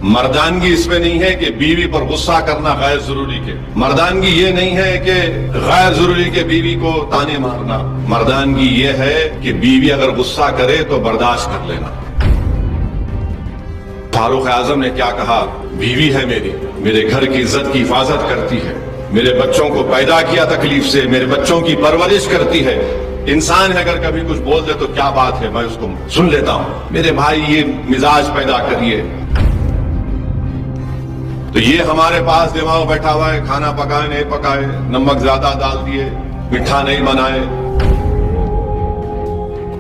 مردانگی اس میں نہیں ہے کہ بیوی پر غصہ کرنا غیر ضروری کے، مردانگی یہ نہیں ہے کہ غیر ضروری کے بیوی کو تانے مارنا، مردانگی یہ ہے کہ بیوی اگر غصہ کرے تو برداشت کر لینا۔ فاروق اعظم نے کیا کہا؟ بیوی ہے میری، میرے گھر کی عزت کی حفاظت کرتی ہے، میرے بچوں کو پیدا کیا تکلیف سے، میرے بچوں کی پرورش کرتی ہے، انسان ہے اگر کبھی کچھ بول دے تو کیا بات ہے، میں اس کو سن لیتا ہوں، میرے بھائی یہ مزاج پیدا کریے۔ تو یہ ہمارے پاس دماغ بیٹھا ہوا ہے، کھانا پکائے نہیں پکائے، نمک زیادہ ڈال دیے، میٹھا نہیں بنائے۔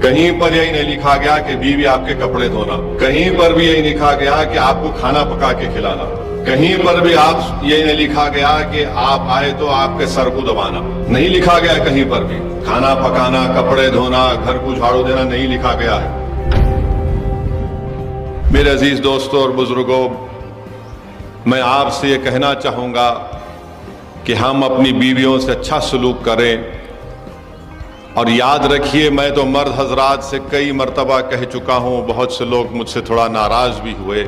کہیں پر یہی نہیں لکھا گیا کہ بیوی آپ کے کپڑے دھونا، کہیں پر بھی یہی لکھا گیا کہ آپ کو کھانا پکا کے کھلانا، کہیں پر بھی آپ یہ نہیں لکھا گیا کہ آپ آئے تو آپ کے سر کو دبانا، نہیں لکھا گیا کہیں پر بھی۔ کھانا پکانا، کپڑے دھونا، گھر کو جھاڑو دینا نہیں لکھا گیا ہے۔ میرے عزیز دوستوں اور بزرگوں، میں آپ سے یہ کہنا چاہوں گا کہ ہم اپنی بیویوں سے اچھا سلوک کریں، اور یاد رکھیے میں تو مرد حضرات سے کئی مرتبہ کہہ چکا ہوں، بہت سے لوگ مجھ سے تھوڑا ناراض بھی ہوئے،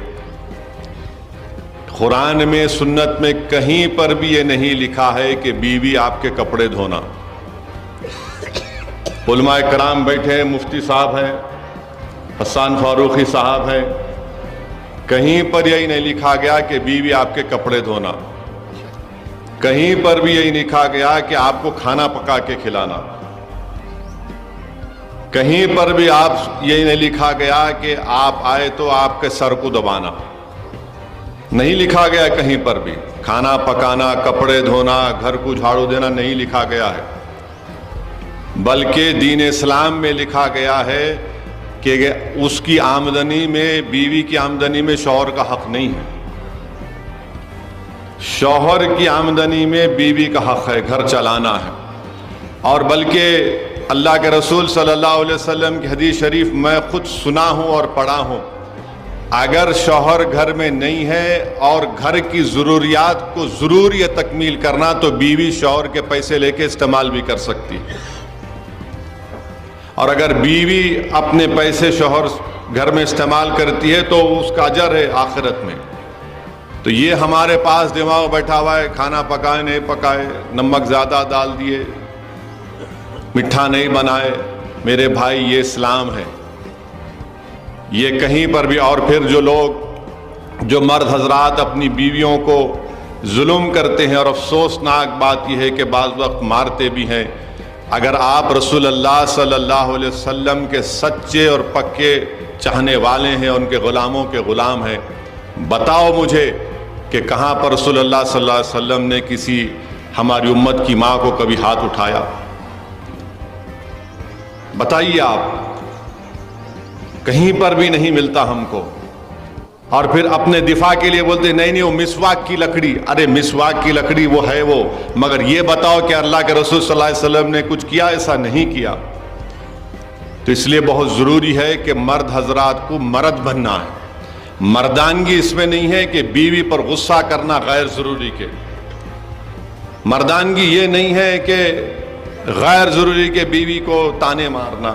قرآن میں سنت میں کہیں پر بھی یہ نہیں لکھا ہے کہ بیوی آپ کے کپڑے دھونا۔ علماء کرام بیٹھے ہیں، مفتی صاحب ہیں، حسان فاروقی صاحب ہیں، کہیں پر یہی نہیں لکھا گیا کہ بیوی آپ کے کپڑے دھونا، کہیں پر بھی یہی لکھا گیا کہ آپ کو کھانا پکا کے کھلانا، کہیں پر بھی آپ یہ نہیں لکھا گیا کہ آپ آئے تو آپ کے سر کو دبانا، نہیں لکھا گیا کہیں پر بھی۔ کھانا پکانا، کپڑے دھونا، گھر کو جھاڑو دینا نہیں لکھا گیا ہے، بلکہ دین اسلام میں لکھا گیا ہے کہ اس کی آمدنی میں، بیوی کی آمدنی میں شوہر کا حق نہیں ہے، شوہر کی آمدنی میں بیوی کا حق ہے، گھر چلانا ہے۔ اور بلکہ اللہ کے رسول صلی اللہ علیہ وسلم کی حدیث شریف میں خود سنا ہوں اور پڑھا ہوں، اگر شوہر گھر میں نہیں ہے اور گھر کی ضروریات کو ضروری تکمیل کرنا تو بیوی شوہر کے پیسے لے کے استعمال بھی کر سکتی، اور اگر بیوی اپنے پیسے شوہر گھر میں استعمال کرتی ہے تو اس کا اجر ہے آخرت میں۔ تو یہ ہمارے پاس دماغ بیٹھا ہوا ہے، کھانا پکائے نہیں پکائے، نمک زیادہ ڈال دیے، میٹھا نہیں بنائے، میرے بھائی یہ اسلام ہے، یہ کہیں پر بھی۔ اور پھر جو مرد حضرات اپنی بیویوں کو ظلم کرتے ہیں، اور افسوسناک بات یہ ہے کہ بعض وقت مارتے بھی ہیں، اگر آپ رسول اللہ صلی اللہ علیہ وسلم کے سچے اور پکے چاہنے والے ہیں، ان کے غلاموں کے غلام ہیں، بتاؤ مجھے کہ کہاں پر رسول اللہ صلی اللہ علیہ وسلم نے کسی ہماری امت کی ماں کو کبھی ہاتھ اٹھایا؟ بتائیے آپ، کہیں پر بھی نہیں ملتا ہم کو۔ اور پھر اپنے دفاع کے لیے بولتے نہیں نہیں وہ مسواک کی لکڑی، ارے مسواک کی لکڑی وہ ہے وہ، مگر یہ بتاؤ کہ اللہ کے رسول صلی اللہ علیہ وسلم نے کچھ کیا؟ ایسا نہیں کیا۔ تو اس لیے بہت ضروری ہے کہ مرد حضرات کو مرد بننا ہے۔ مردانگی اس میں نہیں ہے کہ بیوی پر غصہ کرنا غیر ضروری کے، مردانگی یہ نہیں ہے کہ غیر ضروری کے بیوی کو تانے مارنا،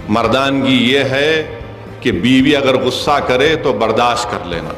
مردانگی یہ ہے کہ بیوی اگر غصہ کرے تو برداشت کر لینا۔